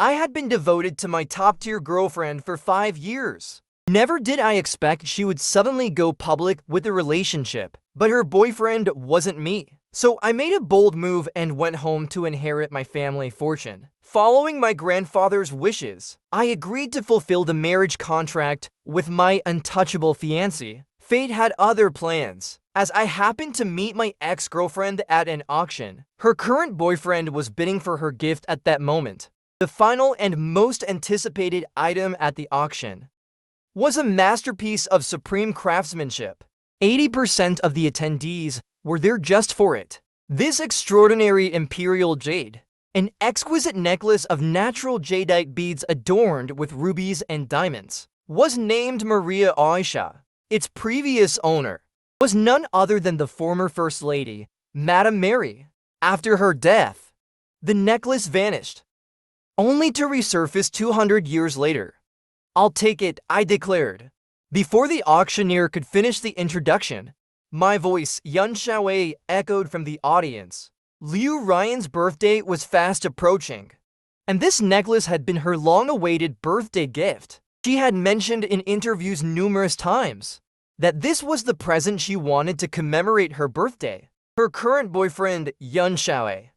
I had been devoted to my top-tier girlfriend for 5 years. Never did I expect she would suddenly go public with a relationship, but her boyfriend wasn't me. So I made a bold move and went home to inherit my family fortune. Following my grandfather's wishes, I agreed to fulfill the marriage contract with my untouchable fiancé. Fate had other plans, as I happened to meet my ex-girlfriend at an auction. Her current boyfriend was bidding for her gift at that moment. The final and most anticipated item at the auction was a masterpiece of supreme craftsmanship. 80% of the attendees were there just for it. This extraordinary imperial jade, an exquisite necklace of natural jadeite beads adorned with rubies and diamonds, was named Maria Aisha. Its previous owner was none other than the former First Lady, Madame Mary. After her death, the necklace vanished, only to resurface 200 years later. "I'll take it," I declared. Before the auctioneer could finish the introduction, my voice, Yun Xiaowei, echoed from the audience. Liu Ryan's birthday was fast approaching, and this necklace had been her long-awaited birthday gift. She had mentioned in interviews numerous times that this was the present she wanted to commemorate her birthday. Her current boyfriend, Yun Xiaowei,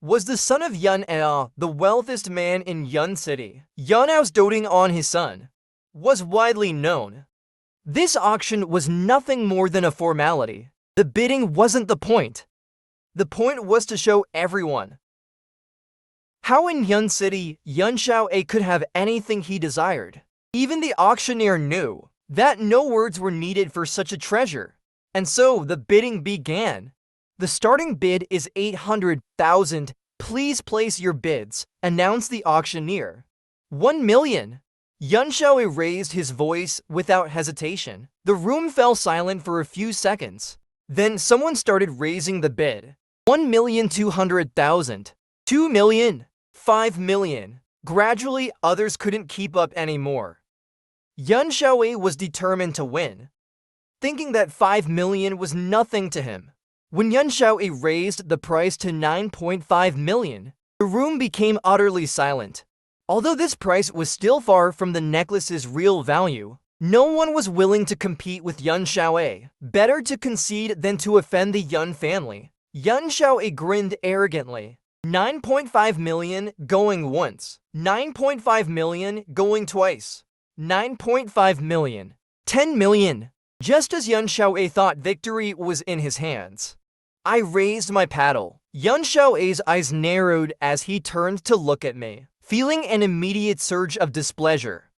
was the son of Yun Ao, the wealthiest man in Yun City. Yun Ao's doting on his son was widely known. This auction was nothing more than a formality. The bidding wasn't the point. The point was to show everyone how in Yun City, Yun Xiaowei could have anything he desired. Even the auctioneer knew that no words were needed for such a treasure. And so the bidding began. "The starting bid is 800,000. Please place your bids," announced the auctioneer. 1 million. Yun Xiaowei raised his voice without hesitation. The room fell silent for a few seconds. Then someone started raising the bid. 1,200,000. 2 million. 5 million. Gradually, others couldn't keep up anymore. Yun Xiaowei was determined to win, thinking that 5 million was nothing to him. When Yun Xiaowei raised the price to 9.5 million, the room became utterly silent. Although this price was still far from the necklace's real value, no one was willing to compete with Yun Xiaowei. Better to concede than to offend the Yun family. Yun Xiaowei grinned arrogantly. 9.5 million going once. 9.5 million going twice. 9.5 million. 10 million. Just as Yun Xiaowei thought victory was in his hands, I raised my paddle. Yun Xiaowei's eyes narrowed as he turned to look at me, feeling an immediate surge of displeasure.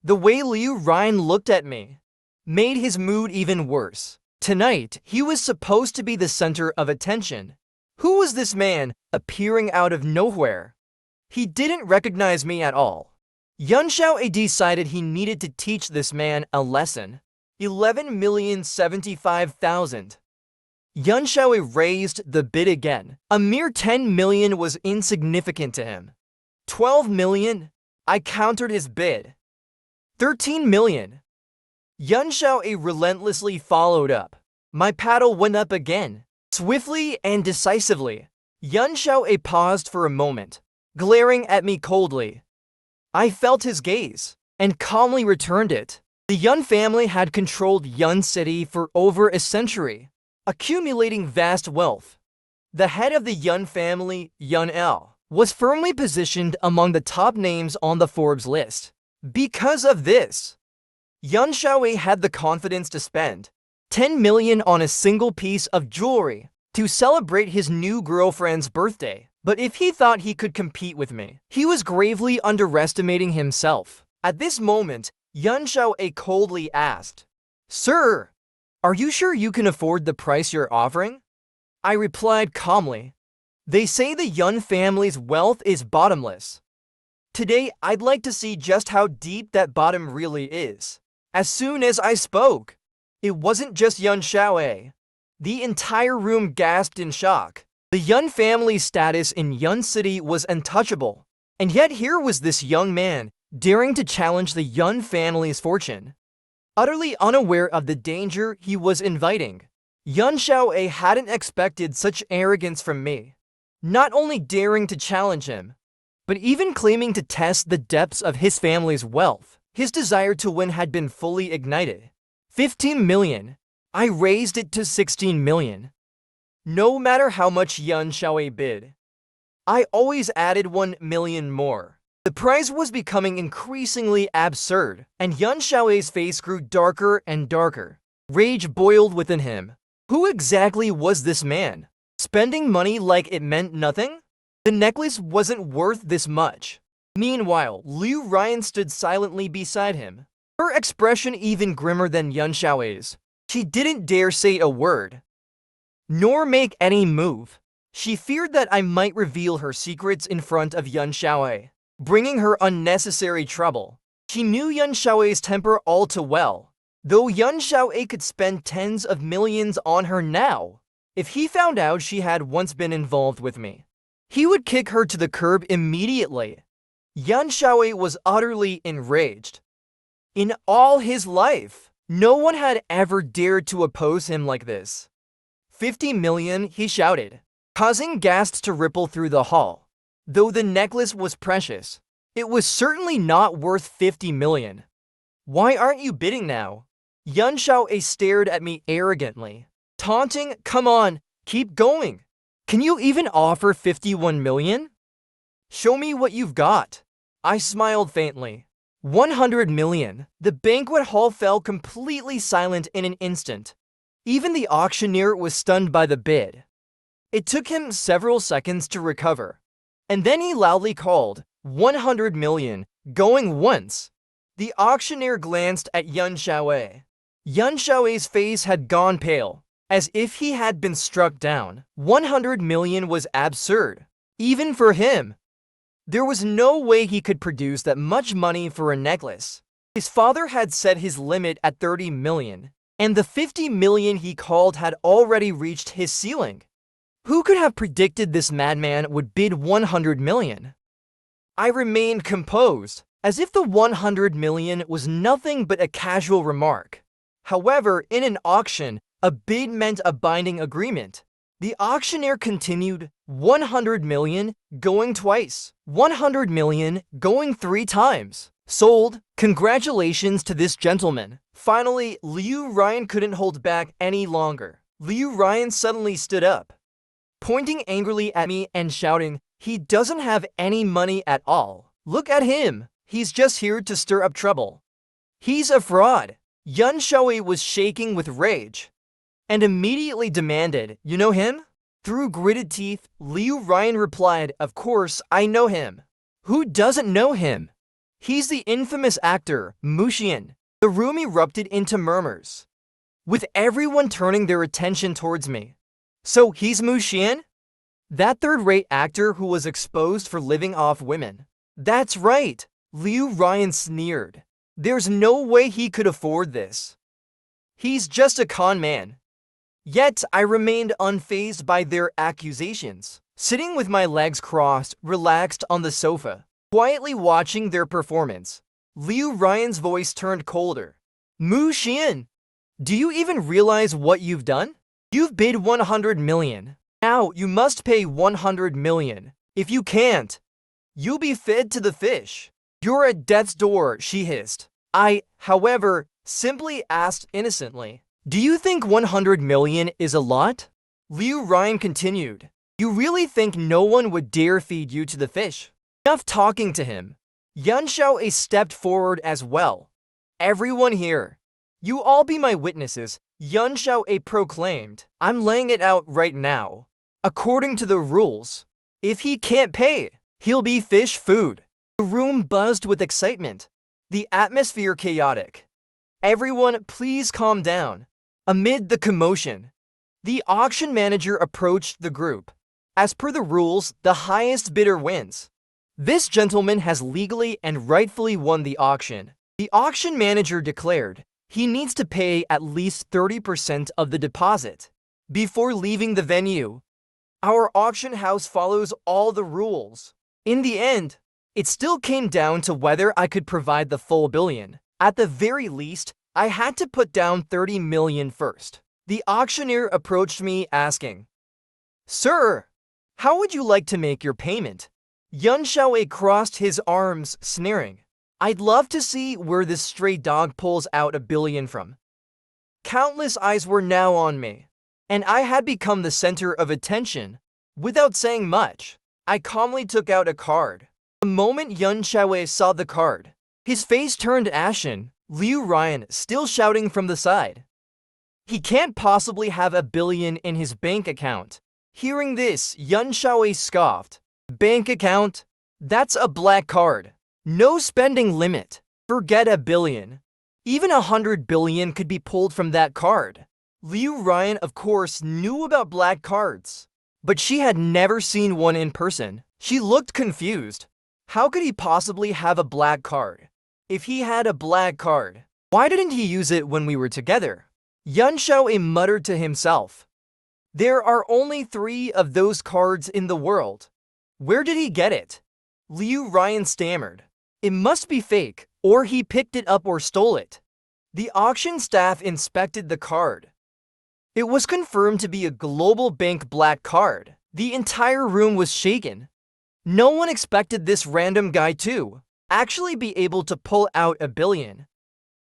The way Liu Ryan looked at me made his mood even worse. Tonight, he was supposed to be the center of attention. Who was this man appearing out of nowhere? He didn't recognize me at all. Yun Xiaowei decided he needed to teach this man a lesson. 11,075,000. Yun Xiaowei raised the bid again. A mere 10 million was insignificant to him. 12 million? I countered his bid. 13 million. Yun Xiaowei relentlessly followed up. My paddle went up again. Swiftly and decisively. Yun Xiaowei paused for a moment, glaring at me coldly. I felt his gaze, and calmly returned it. The Yun family had controlled Yun City for over a century, accumulating vast wealth. The head of the Yun family, Yun Ao, was firmly positioned among the top names on the Forbes list. Because of this, Yun Xiaowei had the confidence to spend 10 million on a single piece of jewelry to celebrate his new girlfriend's birthday. But if he thought he could compete with me, he was gravely underestimating himself. At this moment, Yun Xiaowei coldly asked, "Sir, are you sure you can afford the price you're offering?" I replied calmly, "They say the Yun family's wealth is bottomless. Today, I'd like to see just how deep that bottom really is." As soon as I spoke, it wasn't just Yun Xiaowei. The entire room gasped in shock. The Yun family's status in Yun City was untouchable, and yet here was this young man daring to challenge the Yun family's fortune. Utterly unaware of the danger he was inviting, Yun Xiaowei hadn't expected such arrogance from me. Not only daring to challenge him, But even claiming to test the depths of his family's wealth, his desire to win had been fully ignited. 15 million. I raised it to 16 million. No matter how much Yuan Xiaowei bid, I always added 1 million more. The price was becoming increasingly absurd, and Yuan Xiaowei's face grew darker and darker. Rage boiled within him. Who exactly was this man? Spending money like it meant nothing? The necklace wasn't worth this much. Meanwhile, Liu Ryan stood silently beside him, her expression even grimmer than Yuan Xiaowei's. She didn't dare say a word, nor make any move. She feared that I might reveal her secrets in front of Yuan Xiaowei, bringing her unnecessary trouble. She knew Yuan Xiaowei's temper all too well, though Yuan Xiaowei could spend tens of millions on her now. If he found out she had once been involved with me, he would kick her to the curb immediately. Yuan Xiaowei was utterly enraged. In all his life, no one had ever dared to oppose him like this. 50 million, he shouted, causing gasps to ripple through the hall. Though the necklace was precious, it was certainly not worth 50 million. Why aren't you bidding now? Yuan Xiaowei stared at me arrogantly, taunting, come on, keep going. Can you even offer 51 million? Show me what you've got. I smiled faintly. 100 million. The banquet hall fell completely silent in an instant. Even the auctioneer was stunned by the bid. It took him several seconds to recover, and then he loudly called, 100 million, going once. The auctioneer glanced at Yuan Xiaowei. Yuan Xiaowei's face had gone pale, as if he had been struck down. 100 million was absurd, even for him. There was no way he could produce that much money for a necklace. His father had set his limit at 30 million, and the 50 million he called had already reached his ceiling. Who could have predicted this madman would bid 100 million? I remained composed, as if the 100 million was nothing but a casual remark. However, in an auction, a bid meant a binding agreement. The auctioneer continued, 100 million, going twice. 100 million, going 3 times. Sold. Congratulations to this gentleman. Finally, Liu Ryan couldn't hold back any longer. Liu Ryan suddenly stood up, pointing angrily at me and shouting, he doesn't have any money at all. Look at him. He's just here to stir up trouble. He's a fraud. Yuan Xiaowei was shaking with rage, and immediately demanded, you know him? Through gritted teeth, Liu Ryan replied, of course, I know him. Who doesn't know him? He's the infamous actor, Mu Xian. The room erupted into murmurs, with everyone turning their attention towards me. So he's Mu Xian? That third-rate actor who was exposed for living off women. That's right, Liu Ryan sneered. There's no way he could afford this. He's just a con man. Yet I remained unfazed by their accusations, sitting with my legs crossed, relaxed on the sofa, quietly watching their performance. Liu Ryan's voice turned colder. Mu Xian, do you even realize what you've done? You've bid 100 million. Now you must pay 100 million. If you can't, you'll be fed to the fish. You're at death's door, she hissed. I, however, simply asked innocently, do you think 100 million is a lot? Liu Ryan continued, you really think no one would dare feed you to the fish? Enough talking to him. Yuan Xiaowei stepped forward as well. Everyone here, you all be my witnesses, Yuan Xiaowei proclaimed. I'm laying it out right now. According to the rules, if he can't pay, he'll be fish food. The room buzzed with excitement, the atmosphere chaotic. Everyone, please calm down. Amid the commotion, the auction manager approached the group. As per the rules, the highest bidder wins. This gentleman has legally and rightfully won the auction. The auction manager declared he needs to pay at least 30% of the deposit before leaving the venue. Our auction house follows all the rules. In the end, it still came down to whether I could provide the full billion. At the very least, I had to put down 30 million first. The auctioneer approached me asking, Sir, how would you like to make your payment? Yun Xiaowei crossed his arms, sneering. I'd love to see where this stray dog pulls out a billion from. Countless eyes were now on me, and I had become the center of attention. Without saying much, I calmly took out a card. The moment Yun Xiaowei saw the card, his face turned ashen, Liu Ryan still shouting from the side. He can't possibly have a billion in his bank account. Hearing this, Yun Xiaowei scoffed. Bank account? That's a black card. No spending limit. Forget a billion. Even 100 billion could be pulled from that card. Liu Ryan, of course, knew about black cards, but she had never seen one in person. She looked confused. How could he possibly have a black card? If he had a black card, why didn't he use it when we were together? Yun Xiaowei muttered to himself. There are only 3 of those cards in the world. Where did he get it? Liu Ryan stammered. It must be fake, or he picked it up or stole it. The auction staff inspected the card. It was confirmed to be a global bank black card. The entire room was shaken. No one expected this random guy to actually be able to pull out a billion.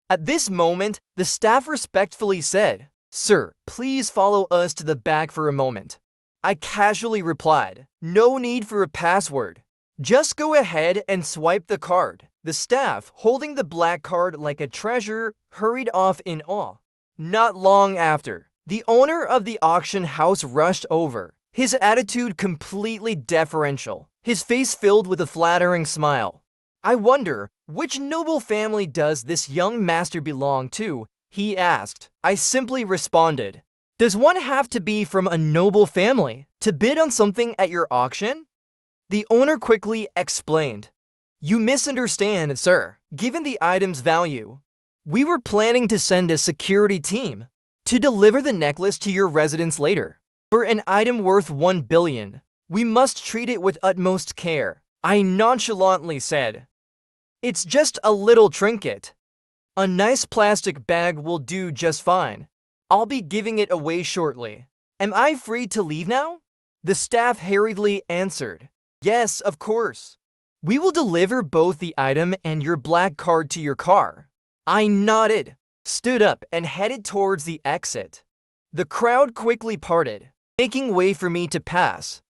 At this moment, the staff respectfully said, Sir, please follow us to the back for a moment. I casually replied, no need for a password. Just go ahead and swipe the card. The staff, holding the black card like a treasure, hurried off in awe. Not long after, the owner of the auction house rushed over, his attitude completely deferential, his face filled with a flattering smile. I wonder, which noble family does this young master belong to? He asked. I simply responded, does one have to be from a noble family to bid on something at your auction? The owner quickly explained. You misunderstand, sir. Given the item's value, we were planning to send a security team to deliver the necklace to your residence later. For an item worth 1 billion, we must treat it with utmost care. I nonchalantly said, it's just a little trinket. A nice plastic bag will do just fine. I'll be giving it away shortly. Am I free to leave now? The staff hurriedly answered. Yes, of course. We will deliver both the item and your black card to your car. I nodded, stood up, and headed towards the exit. The crowd quickly parted, making way for me to pass.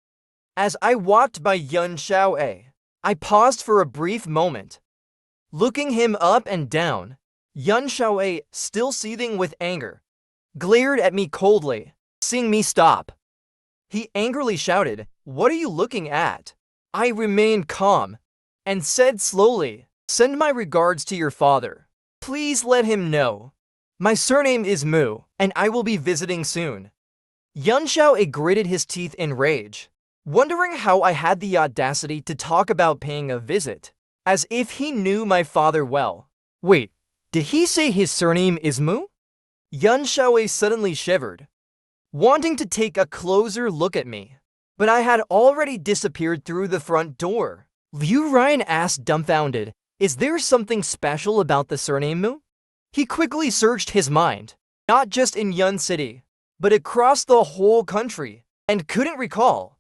As I walked by Yun Xiaowei, I paused for a brief moment. Looking him up and down, Yun Xiaowei, still seething with anger, glared at me coldly, seeing me stop. He angrily shouted, What are you looking at? I remained calm and said slowly, Send my regards to your father. Please let him know. My surname is Mu, and I will be visiting soon. Yun Xiaowei gritted his teeth in rage, wondering how I had the audacity to talk about paying a visit, as if he knew my father well. Wait, did he say his surname is Mu? Yun Xiaowei suddenly shivered, wanting to take a closer look at me, but I had already disappeared through the front door. Liu Ryan asked dumbfounded, Is there something special about the surname Mu? He quickly searched his mind, not just in Yun City, but across the whole country, and couldn't recall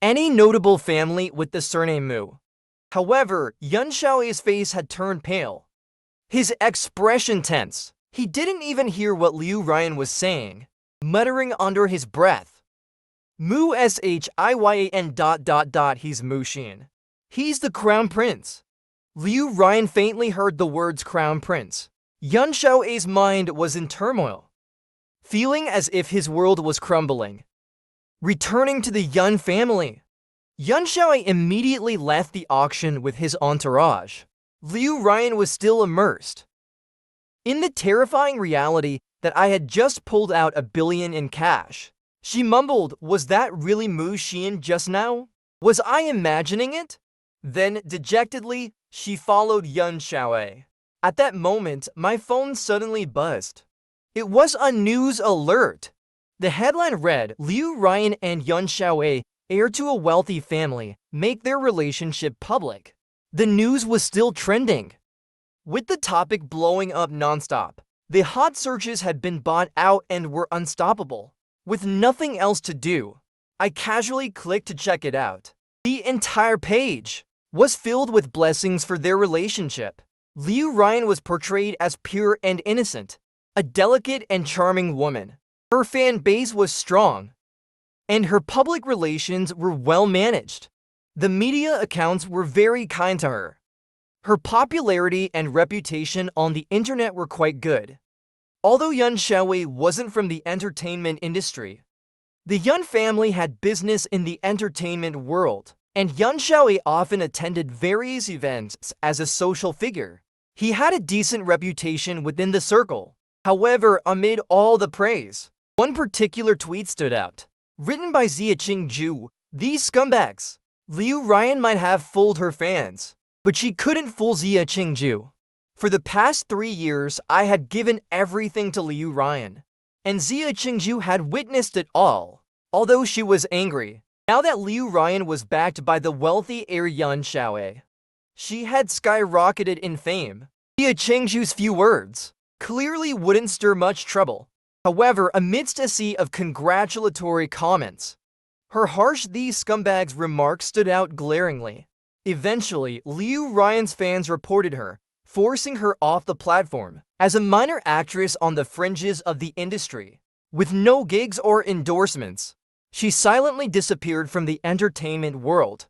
any notable family with the surname Mu. However, Yun Xiaowei's face had turned pale, his expression tense. He didn't even hear what Liu Ryan was saying, muttering under his breath. Mu Shiyan ... he's Mu Xin. He's the crown prince. Liu Ryan faintly heard the words crown prince. Yun Xiaowei's mind was in turmoil, feeling as if his world was crumbling. Returning to the Yun family, Yun Xiaowei immediately left the auction with his entourage. Liu Ryan was still immersed in the terrifying reality that I had just pulled out $1 billion in cash. She mumbled, Was that really Mu Xian just now? Was I imagining it? Then, dejectedly, she followed Yun Xiaowei. At that moment, my phone suddenly buzzed. It was a news alert. The headline read, Liu Ryan and Yun Xiaowei, heir to a wealthy family, make their relationship public. The news was still trending, with the topic blowing up nonstop. The hot searches had been bought out and were unstoppable. With nothing else to do, I casually clicked to check it out. The entire page was filled with blessings for their relationship. Liu Ryan was portrayed as pure and innocent, a delicate and charming woman. Her fan base was strong, and her public relations were well managed. The media accounts were very kind to her. Her popularity and reputation on the internet were quite good. Although Yun Xiaowei wasn't from the entertainment industry, the Yun family had business in the entertainment world, and Yun Xiaowei often attended various events as a social figure. He had a decent reputation within the circle. However, amid all the praise, one particular tweet stood out. Written by Zia Qingju, "These scumbags. Liu Ryan might have fooled her fans, but she couldn't fool Zia Qingju. For the past 3 years, I had given everything to Liu Ryan, and Zia Qingju had witnessed it all. Although she was angry, now that Liu Ryan was backed by the wealthy heir Yun Xiaowei, she had skyrocketed in fame." Zia Qingju's few words clearly wouldn't stir much trouble. However, amidst a sea of congratulatory comments, her harsh "these scumbags" remarks stood out glaringly. Eventually, Liu Ryan's fans reported her, forcing her off the platform. As a minor actress on the fringes of the industry, with no gigs or endorsements, she silently disappeared from the entertainment world.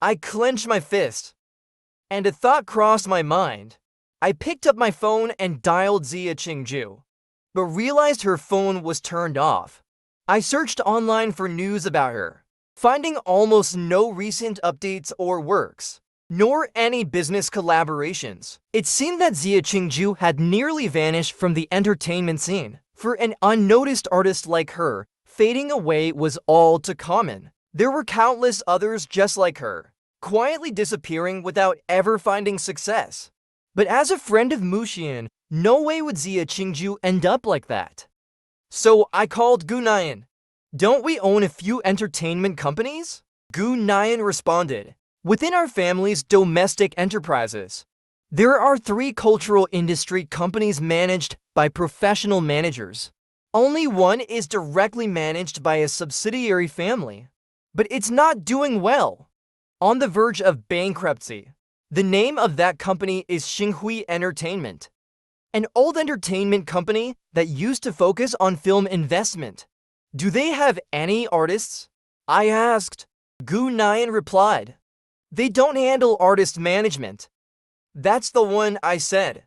I clenched my fist, and a thought crossed my mind. I picked up my phone and dialed Zia Qingju, but realized her phone was turned off. I searched online for news about her, finding almost no recent updates or works, nor any business collaborations. It seemed that Zia Qingju had nearly vanished from the entertainment scene. For an unnoticed artist like her, fading away was all too common. There were countless others just like her, quietly disappearing without ever finding success. But as a friend of Muxian, no way would Zia Qingju end up like that. So I called Gu Nian. "Don't we own a few entertainment companies?" Gu Nian responded, "Within our family's domestic enterprises, there are 3 cultural industry companies managed by professional managers. Only one is directly managed by a subsidiary family, but it's not doing well. On the verge of bankruptcy. The name of that company is Xinghui Entertainment, an old entertainment company that used to focus on film investment. Do they have any artists?" I asked. Gu Nian replied, "They don't handle artist management." "That's the one," I said.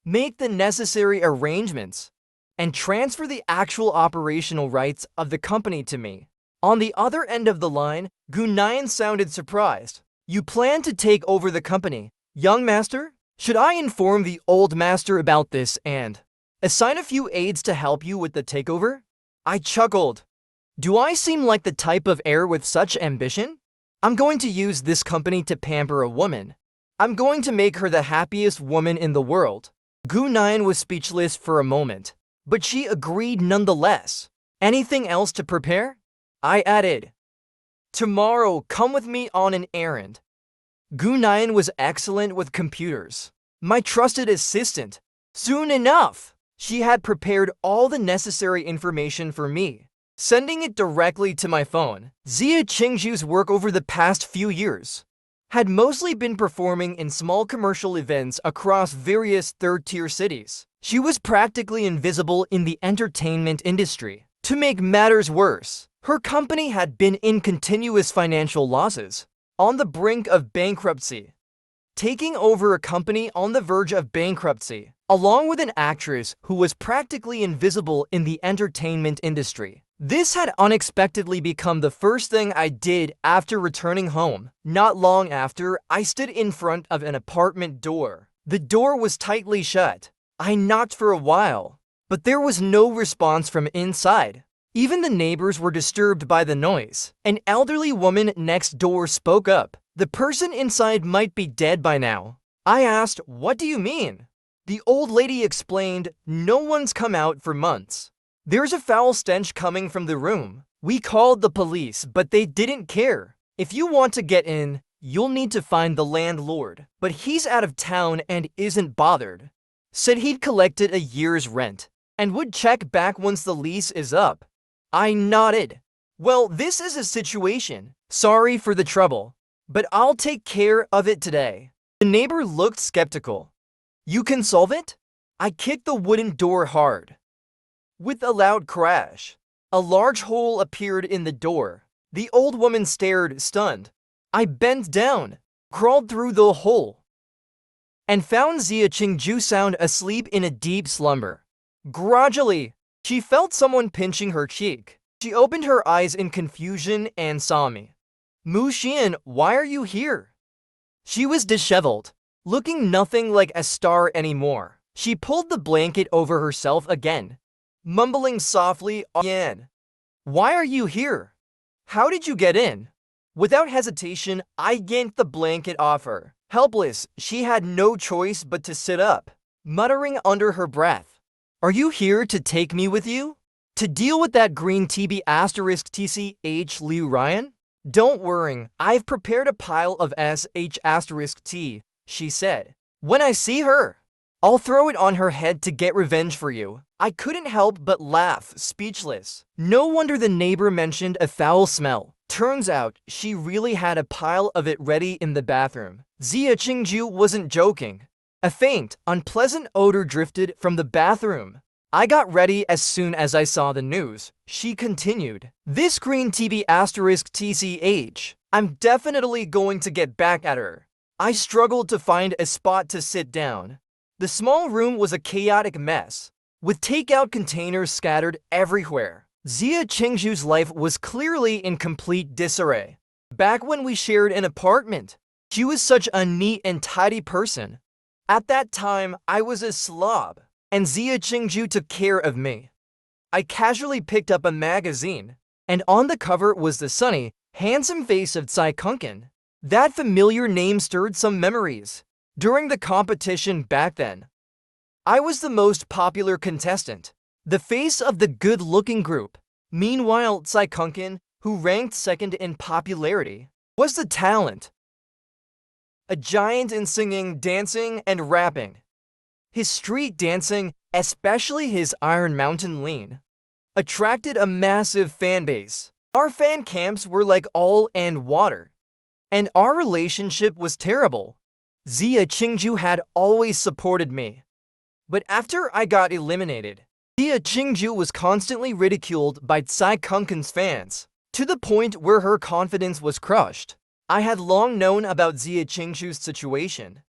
"Make the necessary arrangements and transfer the actual operational rights of the company to me." On the other end of the line, Gu Nian sounded surprised. "You plan to take over the company, young master? Should I inform the old master about this and assign a few aides to help you with the takeover?" I chuckled. Do I seem like the type of heir with such ambition? I'm going to use this company to pamper a woman. I'm going to make her the happiest woman in the world. Gu Nian was speechless for a moment, but she agreed nonetheless. "Anything else to prepare?" I added. "Tomorrow, come with me on an errand." Gu Nian was excellent with computers, my trusted assistant. Soon enough, she had prepared all the necessary information for me, sending it directly to my phone. Zia Qingju's work over the past few years had mostly been performing in small commercial events across various third-tier cities. She was practically invisible in the entertainment industry. To make matters worse, her company had been in continuous financial losses, on the brink of bankruptcy. Taking over a company on the verge of bankruptcy, along with an actress who was practically invisible in the entertainment industry. This had unexpectedly become the first thing I did after returning home. Not long after, I stood in front of an apartment door. The door was tightly shut. I knocked for a while, but there was no response from inside. Even the neighbors were disturbed by the noise. An elderly woman next door spoke up. "The person inside might be dead by now." I asked, "What do you mean?" The old lady explained, "No one's come out for months. There's a foul stench coming from the room. We called the police, but they didn't care. If you want to get in, you'll need to find the landlord. But he's out of town and isn't bothered. Said he'd collected a year's rent and would check back once the lease is up." I nodded. Well, this is a situation. Sorry for the trouble, but I'll take care of it today. The neighbor looked skeptical. You can solve it? I kicked the wooden door hard. With a loud crash, a large hole appeared in the door. The old woman stared, stunned. I bent down, crawled through the hole, and found Zia Qingju sound asleep in a deep slumber. Gradually, she felt someone pinching her cheek. She opened her eyes in confusion and saw me. Mu Xian, why are you here? She was disheveled, looking nothing like a star anymore. She pulled the blanket over herself again, mumbling softly, Yan, why are you here? How did you get in? Without hesitation, I yanked the blanket off her. Helpless, she had no choice but to sit up, muttering under her breath. Are you here to take me with you? To deal with that green TB asterisk TCH Liu Ryan? Don't worry, I've prepared a pile of SH asterisk T, she said. When I see her, I'll throw it on her head to get revenge for you. I couldn't help but laugh, speechless. No wonder the neighbor mentioned a foul smell. Turns out, she really had a pile of it ready in the bathroom. Zia Qingju wasn't joking. A faint, unpleasant odor drifted from the bathroom. I got ready as soon as I saw the news. She continued. This green TB asterisk TCH. I'm definitely going to get back at her. I struggled to find a spot to sit down. The small room was a chaotic mess, with takeout containers scattered everywhere. Zia Qingju's life was clearly in complete disarray. Back when we shared an apartment, she was such a neat and tidy person. At that time, I was a slob, and Zia Qingju took care of me. I casually picked up a magazine, and on the cover was the sunny, handsome face of Tsai Kunken. That familiar name stirred some memories. During the competition back then, I was the most popular contestant, the face of the good-looking group. Meanwhile, Tsai Kunken, who ranked second in popularity, was the talent. A giant in singing, dancing, and rapping. His street dancing, especially his Iron Mountain lean, attracted a massive fan base. Our fan camps were like oil and water, and our relationship was terrible. Zia Qingju had always supported me. But after I got eliminated, Zia Qingju was constantly ridiculed by Tsai Kunken's fans, to the point where her confidence was crushed. I had long known about Zia Qingju's situation,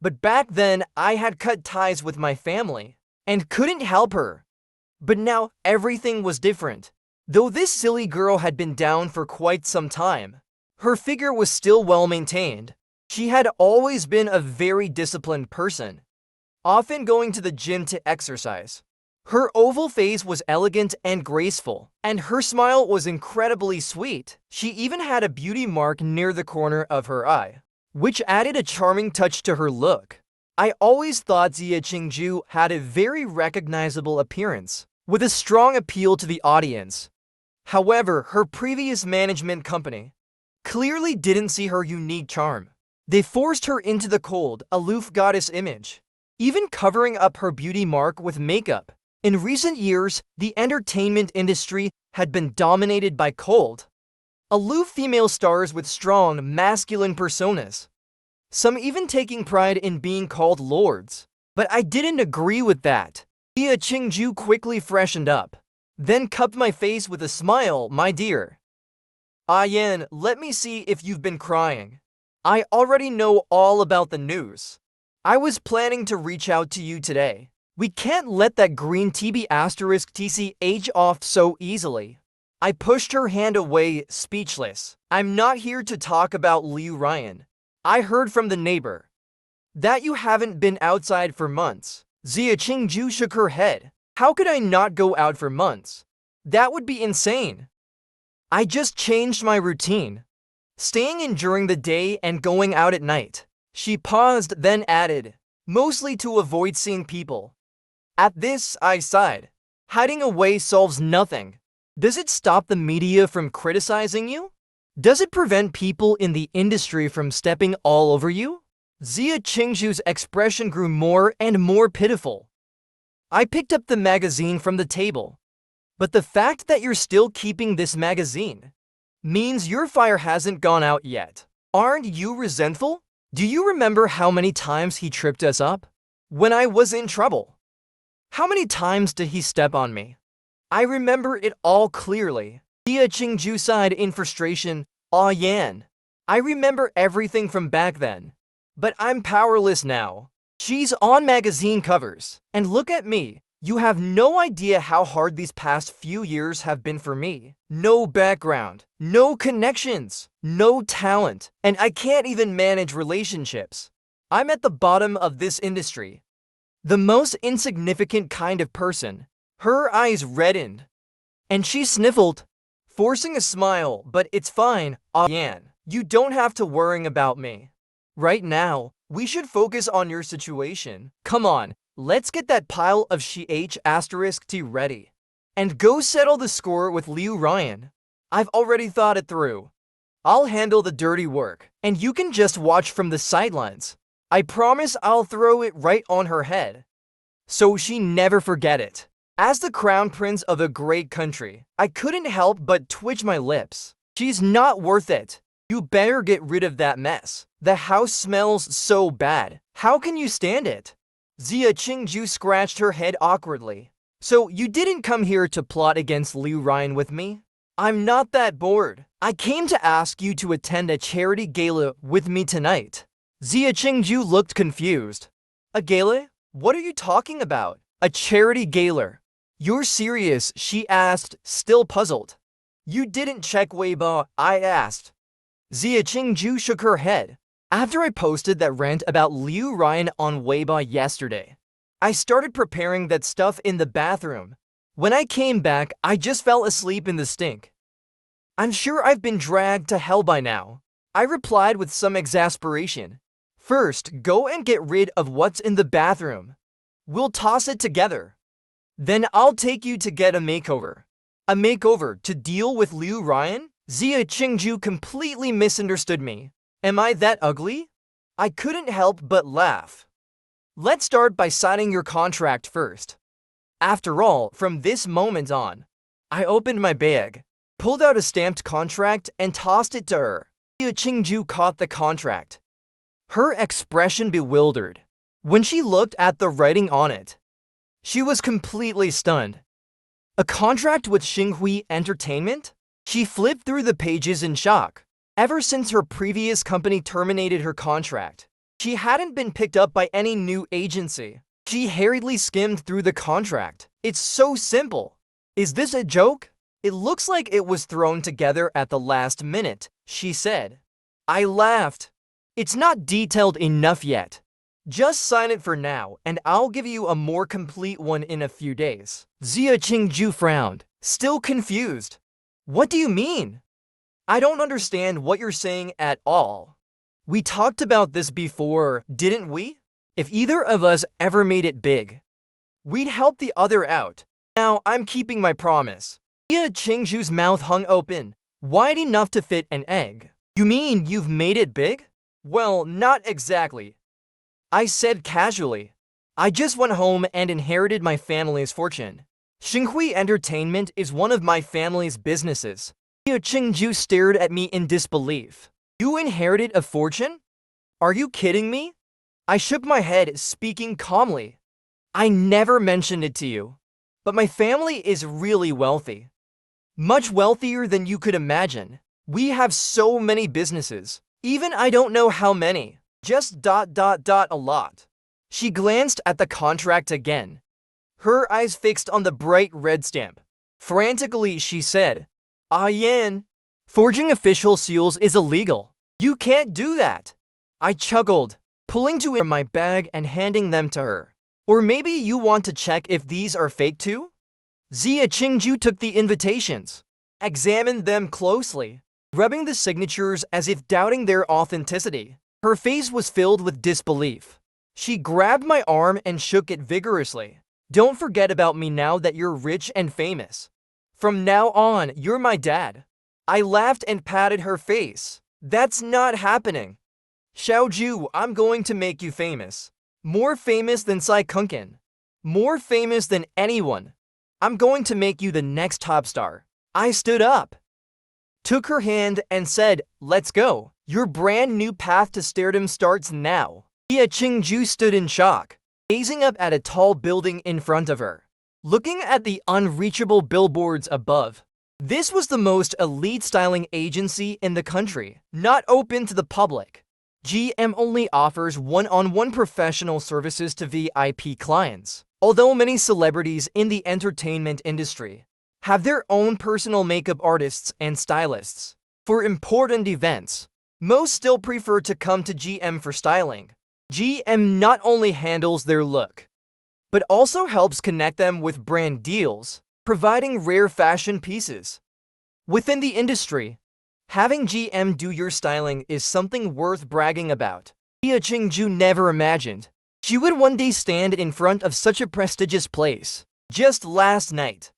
but back then I had cut ties with my family and couldn't help her. But now everything was different. Though this silly girl had been down for quite some time, her figure was still well maintained. She had always been a very disciplined person, often going to the gym to exercise. Her oval face was elegant and graceful, and her smile was incredibly sweet. She even had a beauty mark near the corner of her eye, which added a charming touch to her look. I always thought Zia Qingju had a very recognizable appearance, with a strong appeal to the audience. However, her previous management company clearly didn't see her unique charm. They forced her into the cold, aloof goddess image, even covering up her beauty mark with makeup. In recent years, the entertainment industry had been dominated by cold, aloof female stars with strong, masculine personas, some even taking pride in being called lords. But I didn't agree with that. Zia Qingju quickly freshened up, then cupped my face with a smile. My dear Yan, let me see if you've been crying. I already know all about the news. I was planning to reach out to you today. We can't let that green TB asterisk TCH off so easily. I pushed her hand away, speechless. I'm not here to talk about Liu Ryan. I heard from the neighbor that you haven't been outside for months. Zia Qingju shook her head. How could I not go out for months? That would be insane. I just changed my routine, staying in during the day and going out at night. She paused, then added, mostly to avoid seeing people. At this, I sighed. Hiding away solves nothing. Does it stop the media from criticizing you? Does it prevent people in the industry from stepping all over you? Zia Qingju's expression grew more and more pitiful. I picked up the magazine from the table, But the fact that you're still keeping this magazine means your fire hasn't gone out yet. Aren't you resentful? Do you remember how many times he tripped us up when I was in trouble? How many times did he step on me? I remember it all clearly. Jia Qingju sighed in frustration. Aw Yan. I remember everything from back then. But I'm powerless now. She's on magazine covers. And look at me. You have no idea how hard these past few years have been for me. No background, no connections, no talent, and I can't even manage relationships. I'm at the bottom of this industry. The most insignificant kind of person. Her eyes reddened, and she sniffled, forcing a smile. But it's fine, Yan. You don't have to worry about me. Right now, we should focus on your situation. Come on, let's get that pile of **T ready and go settle the score with Liu Ryan. I've already thought it through. I'll handle the dirty work, and you can just watch from the sidelines. I promise I'll throw it right on her head, so she never forget it. As the crown prince of a great country, I couldn't help but twitch my lips. She's not worth it. You better get rid of that mess. The house smells so bad. How can you stand it? Jia Qingju scratched her head awkwardly. So you didn't come here to plot against Liu Ryan with me? I'm not that bored. I came to ask you to attend a charity gala with me tonight. Jia Qingju looked confused. A gala? What are you talking about? A charity gala. You're serious? She asked, still puzzled. You didn't check Weibo, I asked. Jia Qingju shook her head. After I posted that rant about Liu Ryan on Weibo yesterday, I started preparing that stuff in the bathroom. When I came back, I just fell asleep in the stink. I'm sure I've been dragged to hell by now. I replied with some exasperation. First, go and get rid of what's in the bathroom. We'll toss it together. Then I'll take you to get a makeover. A makeover to deal with Liu Ryan? Jia Qingju completely misunderstood me. Am I that ugly? I couldn't help but laugh. Let's start by signing your contract first. After all, from this moment on, I opened my bag, pulled out a stamped contract, and tossed it to her. Jia Qingju caught the contract. Her expression bewildered. When she looked at the writing on it, she was completely stunned. A contract with Xinghui Entertainment? She flipped through the pages in shock. Ever since her previous company terminated her contract, she hadn't been picked up by any new agency. She hurriedly skimmed through the contract. It's so simple. Is this a joke? It looks like it was thrown together at the last minute, she said. I laughed. It's not detailed enough yet. Just sign it for now, and I'll give you a more complete one in a few days. Jia Qingju frowned, still confused. What do you mean? I don't understand what you're saying at all. We talked about this before, didn't we? If either of us ever made it big, we'd help the other out. Now I'm keeping my promise. Jia Qingju's mouth hung open, wide enough to fit an egg. You mean you've made it big? Well, not exactly. I said casually. I just went home and inherited my family's fortune. Xinghui Entertainment is one of my family's businesses. Jia Qingju stared at me in disbelief. You inherited a fortune? Are you kidding me? I shook my head, speaking calmly. I never mentioned it to you, but my family is really wealthy. Much wealthier than you could imagine. We have so many businesses. Even I don't know how many. Just ... a lot. She glanced at the contract again, her eyes fixed on the bright red stamp. Frantically, she said, Yan, forging official seals is illegal. You can't do that. I chuckled, pulling two from my bag and handing them to her. Or maybe you want to check if these are fake too? Jia Qingju took the invitations, examined them closely, rubbing the signatures as if doubting their authenticity. Her face was filled with disbelief. She grabbed my arm and shook it vigorously. Don't forget about me now that you're rich and famous. From now on, you're my dad. I laughed and patted her face. That's not happening. Xiaoju, I'm going to make you famous. More famous than Sai Kunkin. More famous than anyone. I'm going to make you the next top star. I stood up, took her hand, and said, let's go. Your brand new path to stardom starts now. Jia Qingju stood in shock, gazing up at a tall building in front of her, looking at the unreachable billboards above. This was the most elite styling agency in the country, not open to the public. GM only offers one-on-one professional services to VIP clients. Although many celebrities in the entertainment industry have their own personal makeup artists and stylists for important events, most still prefer to come to GM for styling. GM not only handles their look, but also helps connect them with brand deals, providing rare fashion pieces. Within the industry, having GM do your styling is something worth bragging about. Jia Qingju never imagined she would one day stand in front of such a prestigious place. Just last night,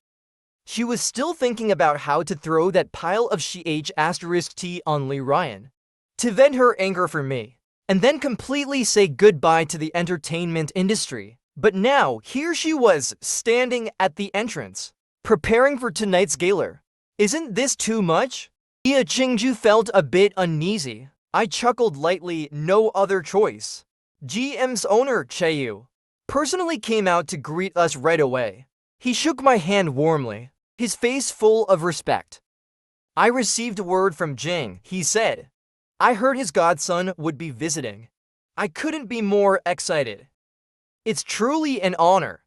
she was still thinking about how to throw that pile of *T on Lee Ryan to vent her anger for me, and then completely say goodbye to the entertainment industry. But now, here she was, standing at the entrance, preparing for tonight's gala. Isn't this too much? Jia Qingju felt a bit uneasy. I chuckled lightly, no other choice. GM's owner, Cheyu, personally came out to greet us right away. He shook my hand warmly, his face full of respect. I received word from Jing, he said. I heard his godson would be visiting. I couldn't be more excited. It's truly an honor.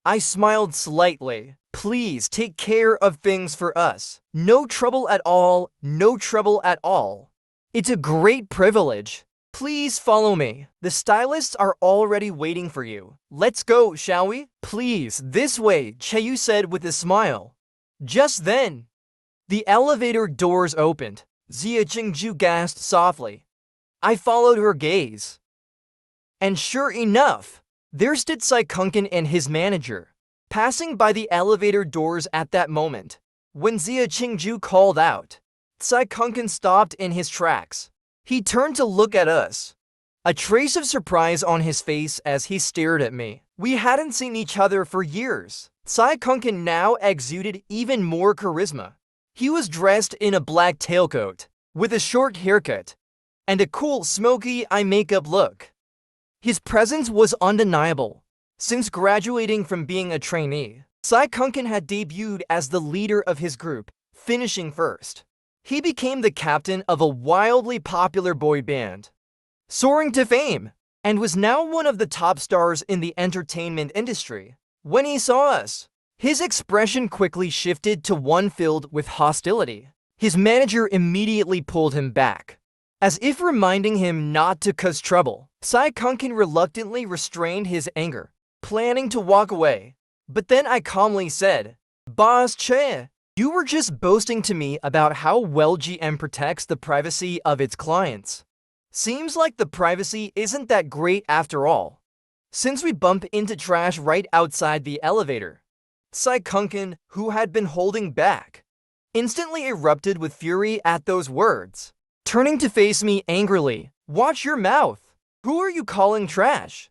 I smiled slightly. Please take care of things for us. No trouble at all, no trouble at all. It's a great privilege. Please follow me. The stylists are already waiting for you. Let's go, shall we? Please, this way, Cheyu said with a smile. Just then, the elevator doors opened. Jia Qingju gasped softly. I followed her gaze. And sure enough, there stood Sai Kunkin and his manager, passing by the elevator doors at that moment. When Jia Qingju called out, Sai Kunkin stopped in his tracks. He turned to look at us, a trace of surprise on his face as he stared at me. We hadn't seen each other for years. Sai Kunkin now exuded even more charisma. He was dressed in a black tailcoat, with a short haircut, and a cool smoky eye makeup look. His presence was undeniable. Since graduating from being a trainee, Sai Kunkin had debuted as the leader of his group, finishing first. He became the captain of a wildly popular boy band, soaring to fame, and was now one of the top stars in the entertainment industry. When he saw us, his expression quickly shifted to one filled with hostility. His manager immediately pulled him back, as if reminding him not to cause trouble. Sai Kunkin reluctantly restrained his anger, planning to walk away. But then I calmly said, Boss Che, you were just boasting to me about how well GM protects the privacy of its clients. Seems like the privacy isn't that great after all, since we bump into trash right outside the elevator. Sai Kunkin, who had been holding back, instantly erupted with fury at those words, turning to face me angrily. Watch your mouth. Who are you calling trash?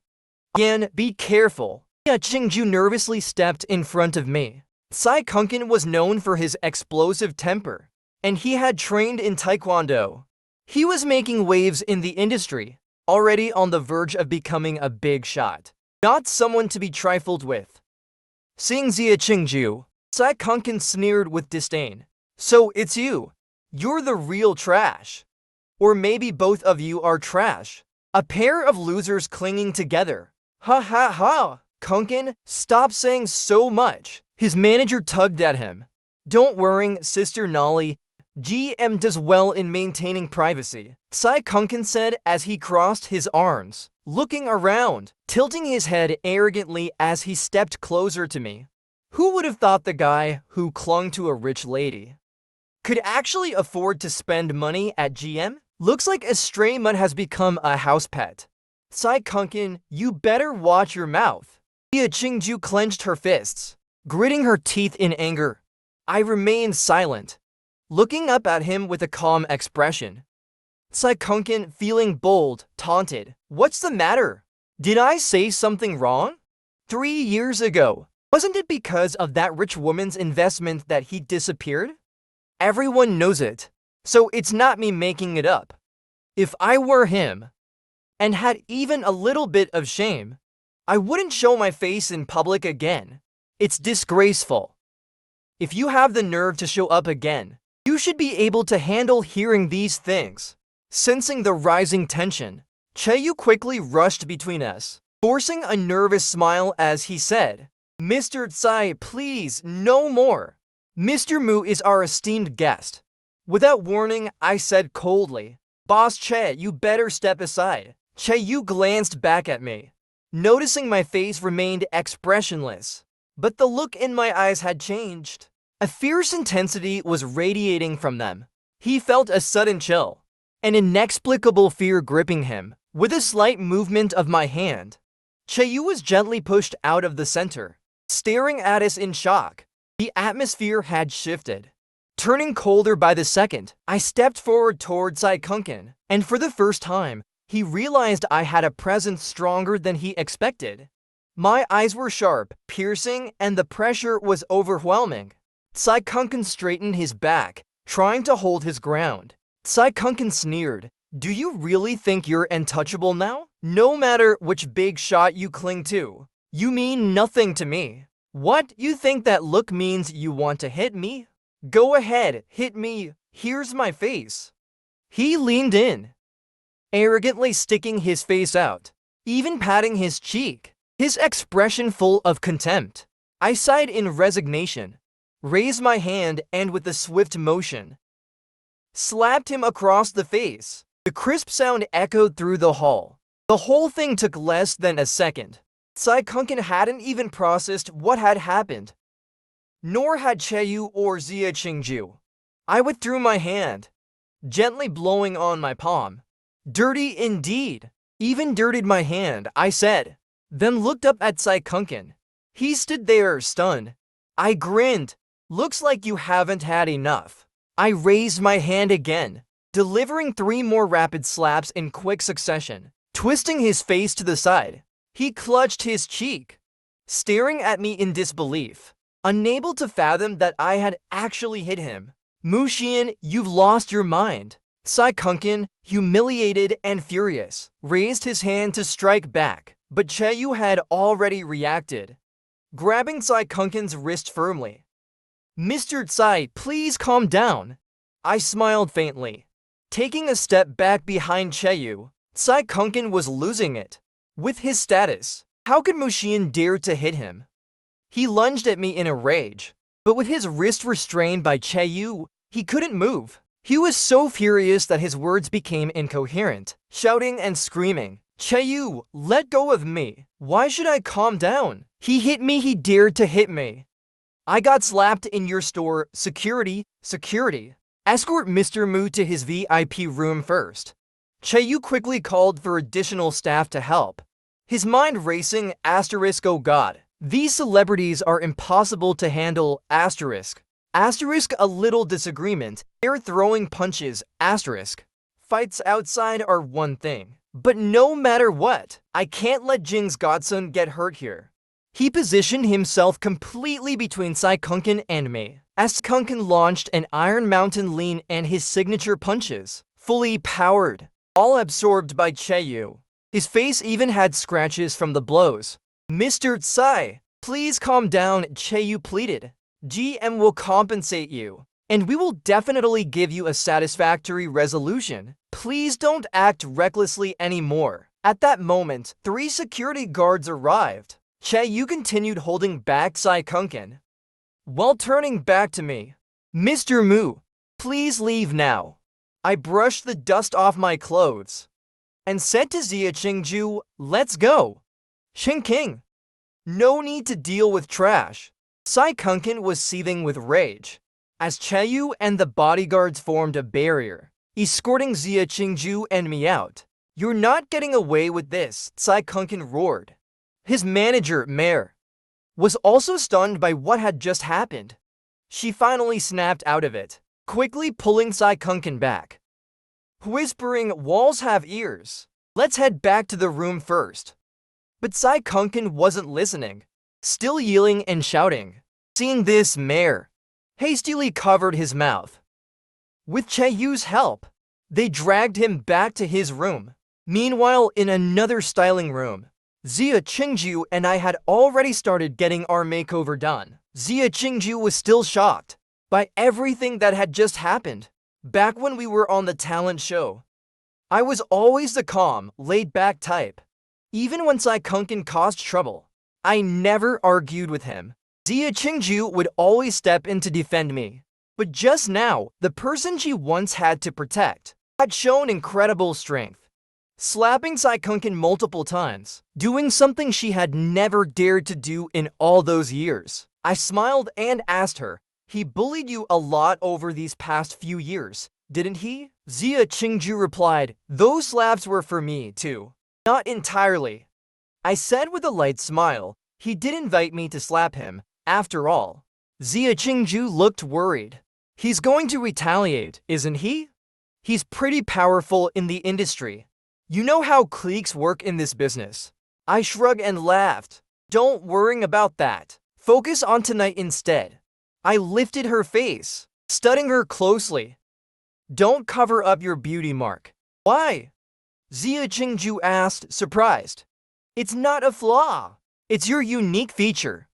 Yan, be careful. Jia Qingju nervously stepped in front of me. Sai Kunkin was known for his explosive temper, and he had trained in Taekwondo. He was making waves in the industry, already on the verge of becoming a big shot, not someone to be trifled with. Seeing Jia Qingju, Sai Kunkin sneered with disdain. So it's you. You're the real trash. Or maybe both of you are trash. A pair of losers clinging together. Ha ha ha. Kunkin, stop saying so much. His manager tugged at him. Don't worry, Sister Nolly. GM does well in maintaining privacy, Sai Kunkin said as he crossed his arms, looking around, tilting his head arrogantly as he stepped closer to me. Who would have thought the guy who clung to a rich lady could actually afford to spend money at GM? Looks like a stray mutt has become a house pet. Sai Kunkin, you better watch your mouth. Jia Qingju clenched her fists, gritting her teeth in anger. I remained silent, looking up at him with a calm expression. Sai Kunkin, feeling bold, taunted. What's the matter? Did I say something wrong? 3 years ago, Wasn't it because of that rich woman's investment that he disappeared? Everyone knows it, so it's not me making it up. If I were him, and had even a little bit of shame, I wouldn't show my face in public again. It's disgraceful. If you have the nerve to show up again, you should be able to handle hearing these things. Sensing the rising tension, Chaeyu quickly rushed between us, forcing a nervous smile as he said, "Mr. Tsai, please, no more. Mr. Mu is our esteemed guest." Without warning, I said coldly, "Boss Che, you better step aside." Chaeyu glanced back at me, noticing my face remained expressionless, but the look in my eyes had changed. A fierce intensity was radiating from them. He felt a sudden chill, an inexplicable fear gripping him. With a slight movement of my hand, Chaeyu was gently pushed out of the center, staring at us in shock. The atmosphere had shifted. Turning colder by the second, I stepped forward toward Saikunkin, and for the first time, he realized I had a presence stronger than he expected. My eyes were sharp, piercing, and the pressure was overwhelming. Saikunkin straightened his back, trying to hold his ground. Saikunkin sneered, "Do you really think you're untouchable now? No matter which big shot you cling to, you mean nothing to me. What, you think that look means you want to hit me? Go ahead, hit me. Here's my face." He leaned in, arrogantly sticking his face out, even patting his cheek, his expression full of contempt. I sighed in resignation, raised my hand, and with a swift motion, slapped him across the face. The crisp sound echoed through the hall. The whole thing took less than a second. Saikunkin hadn't even processed what had happened, nor had Chaeyu or Zia Qingju. I withdrew my hand, gently blowing on my palm. "Dirty indeed. Even dirtied my hand," I said, then looked up at Saikunkin. He stood there, stunned. I grinned. "Looks like you haven't had enough." I raised my hand again, delivering 3 more rapid slaps in quick succession. Twisting his face to the side, he clutched his cheek, staring at me in disbelief, unable to fathom that I had actually hit him. "Mu Xian, you've lost your mind." Saikunkin, humiliated and furious, raised his hand to strike back, but Chaeyu had already reacted, grabbing Saikunkin's wrist firmly. "Mr. Tsai, please calm down." I smiled faintly. Taking a step back behind Chaeyu, Saikunkin was losing it. With his status, how could Mu Xian dare to hit him? He lunged at me in a rage, but with his wrist restrained by Chaeyu, he couldn't move. He was so furious that his words became incoherent, shouting and screaming, "Chaeyu, let go of me. Why should I calm down? He hit me, he dared to hit me. I got slapped in your store. Security, security. Escort Mr. Mu to his VIP room first." Chaeyu quickly called for additional staff to help, his mind racing. Oh god, these celebrities are impossible to handle. A little disagreement, they're throwing punches. Fights outside are one thing, but no matter what, I can't let Jing's godson get hurt here. He positioned himself completely between Saikunkin and me. Saikunkin launched an Iron Mountain lean and his signature punches, fully powered, all absorbed by Chaeyu. His face even had scratches from the blows. "Mr. Tsai, please calm down," Chaeyu pleaded. "GM will compensate you, and we will definitely give you a satisfactory resolution. Please don't act recklessly anymore." At that moment, 3 security guards arrived. Chaeyu continued holding back Saikunkin, while turning back to me. "Mr. Mu, please leave now." I brushed the dust off my clothes and said to Zia Qingju, "Let's go." "King, no need to deal with trash." Saikunkin was seething with rage, as Chaeyu and the bodyguards formed a barrier, escorting Zia Qingju and me out. "You're not getting away with this," Saikunkin roared. His manager, Mare, was also stunned by what had just happened. She finally snapped out of it, quickly pulling Saikunkin back, whispering, "Walls have ears. Let's head back to the room first." But Saikunkin wasn't listening. still yelling and shouting. Seeing this, Mayor hastily covered his mouth. With Chaeyu's help, they dragged him back to his room. Meanwhile, in another styling room, Zia Qingju and I had already started getting our makeover done. Zia Qingju was still shocked by everything that had just happened. Back when we were on the talent show, I was always the calm, laid-back type. Even when Sai Kunkin caused trouble, I never argued with him. Zia Qingju would always step in to defend me. But just now, the person she once had to protect had shown incredible strength, slapping Sai Kunkin multiple times, doing something she had never dared to do in all those years. I smiled and asked her, "He bullied you a lot over these past few years, didn't he?" Zia Qingju replied, "Those slaps were for me, too." "Not entirely," I said with a light smile. "He did invite me to slap him, after all." Zia Qingju looked worried. "He's going to retaliate, isn't he? He's pretty powerful in the industry. You know how cliques work in this business." I shrugged and laughed. "Don't worry about that. Focus on tonight instead." I lifted her face, studying her closely. "Don't cover up your beauty mark." "Why?" Zia Qingju asked, surprised. "It's not a flaw. It's your unique feature."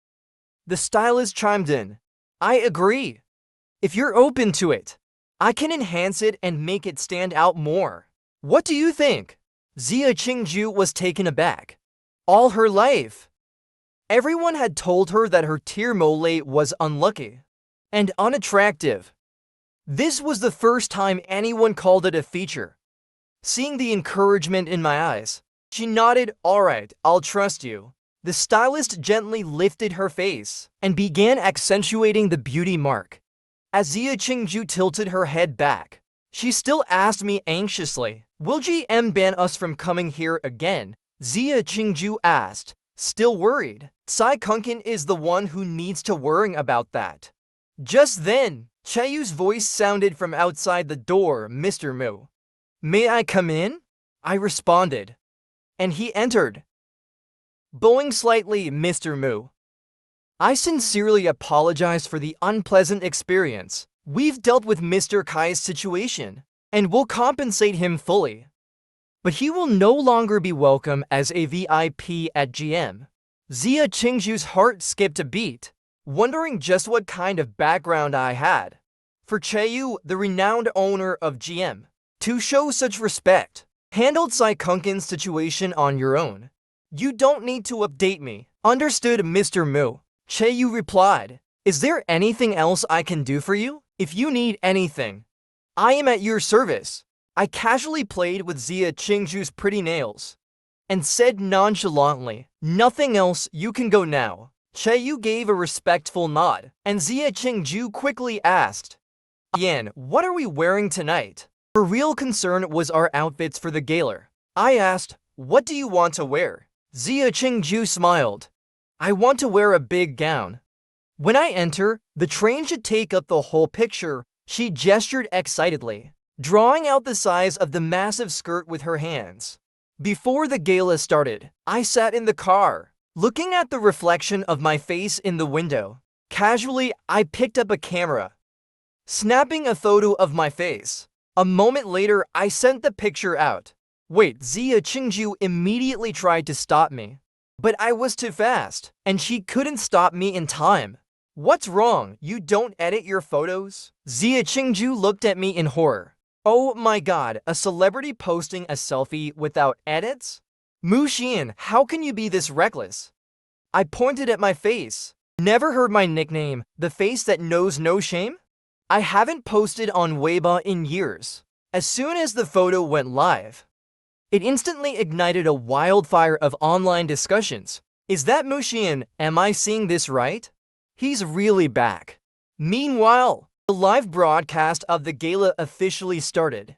The stylist chimed in. "I agree. If you're open to it, I can enhance it and make it stand out more. What do you think?" Zia Qingju was taken aback. All her life, everyone had told her that her tear mole was unlucky and unattractive. This was the first time anyone called it a feature. Seeing the encouragement in my eyes, she nodded. "All right, I'll trust you." The stylist gently lifted her face and began accentuating the beauty mark. As Zia Qingju tilted her head back, she still asked me anxiously, "Will GM ban us from coming here again?" Zia Qingju asked, still worried. Sai Kunkin is the one who needs to worry about that. Just then, Chaeyu's voice sounded from outside the door. "Mr. Mu, may I come in?" I responded, and he entered. Bowing slightly, "Mr. Mu, I sincerely apologize for the unpleasant experience. We've dealt with Mr. Kai's situation, and will compensate him fully. But he will no longer be welcome as a VIP at GM." Zia Qingju's heart skipped a beat, wondering just what kind of background I had for Chaeyu, the renowned owner of GM, to show such respect. "Handled Sai Kunkin's situation on your own. You don't need to update me." "Understood, Mr. Mu," Chaeyu replied. "Is there anything else I can do for you? If you need anything, I am at your service." I casually played with Zia Qingju's pretty nails and said nonchalantly, "Nothing else, you can go now." Chaeyu gave a respectful nod, and Zia Qingju quickly asked, "Yan, what are we wearing tonight?" Her real concern was our outfits for the gala. I asked, "What do you want to wear?" Zia Qingju smiled. "I want to wear a big gown. When I enter, the train should take up the whole picture." She gestured excitedly, drawing out the size of the massive skirt with her hands. Before the gala started, I sat in the car, looking at the reflection of my face in the window. Casually, I picked up a camera, snapping a photo of my face. A moment later, I sent the picture out. "Wait," Zia Qingju immediately tried to stop me. But I was too fast, and she couldn't stop me in time. "What's wrong? You don't edit your photos?" Zia Qingju looked at me in horror. "Oh my god, a celebrity posting a selfie without edits? Mu Xian, how can you be this reckless?" I pointed at my face. "Never heard my nickname, the face that knows no shame?" I haven't posted on Weibo in years. As soon as the photo went live, it instantly ignited a wildfire of online discussions. "Is that Mu Xian? Am I seeing this right? He's really back." Meanwhile, the live broadcast of the gala officially started.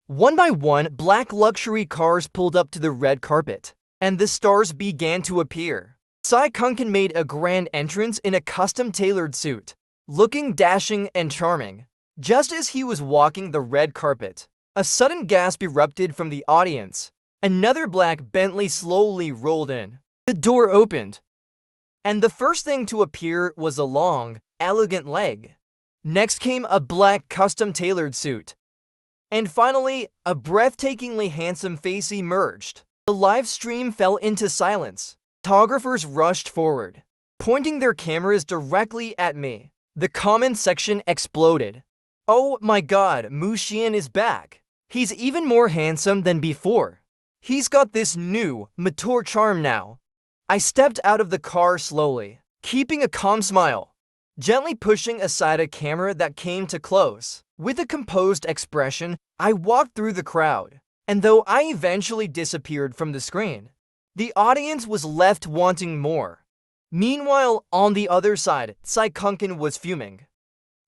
One by one, black luxury cars pulled up to the red carpet, and the stars began to appear. Sai Kunkin made a grand entrance in a custom-tailored suit, looking dashing and charming. Just as he was walking the red carpet, a sudden gasp erupted from the audience. Another black Bentley slowly rolled in. The door opened, And the first thing to appear was a long, elegant leg. Next came a black custom-tailored suit. And finally, a breathtakingly handsome face emerged. The live stream fell into silence. Photographers rushed forward, pointing their cameras directly at me. The comment section exploded. "Oh my god, Mu Xian is back. He's even more handsome than before. He's got this new, mature charm now." I stepped out of the car slowly, keeping a calm smile, gently pushing aside a camera that came too close. With a composed expression, I walked through the crowd, and though I eventually disappeared from the screen, the audience was left wanting more. Meanwhile, on the other side, Tsai Kunkin was fuming.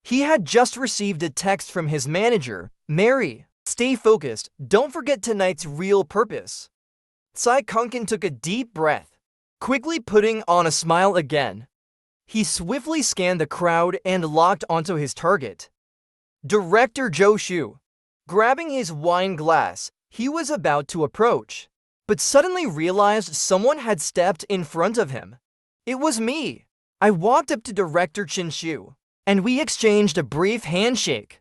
He had just received a text from his manager, Mary. "Stay focused, don't forget tonight's real purpose." Tsai Kunkin took a deep breath, quickly putting on a smile again. He swiftly scanned the crowd and locked onto his target. Director Zhou Shu. Grabbing his wine glass, he was about to approach, but suddenly realized someone had stepped in front of him. It was me. I walked up to Director Qin Shu, and we exchanged a brief handshake.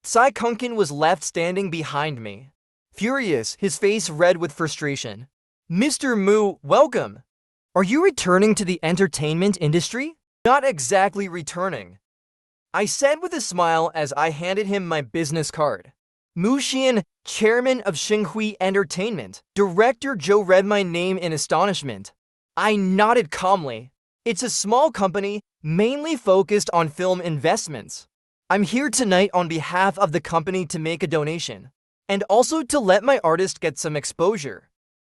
Tsai Kunkin was left standing behind me, furious, his face red with frustration. "Mr. Mu, welcome. Are you returning to the entertainment industry?" "Not exactly returning," I said with a smile as I handed him my business card. "Mu Xian, chairman of Xinghui Entertainment." Director Zhou read my name in astonishment. I nodded calmly. "It's a small company, mainly focused on film investments. I'm here tonight on behalf of the company to make a donation, and also to let my artist get some exposure."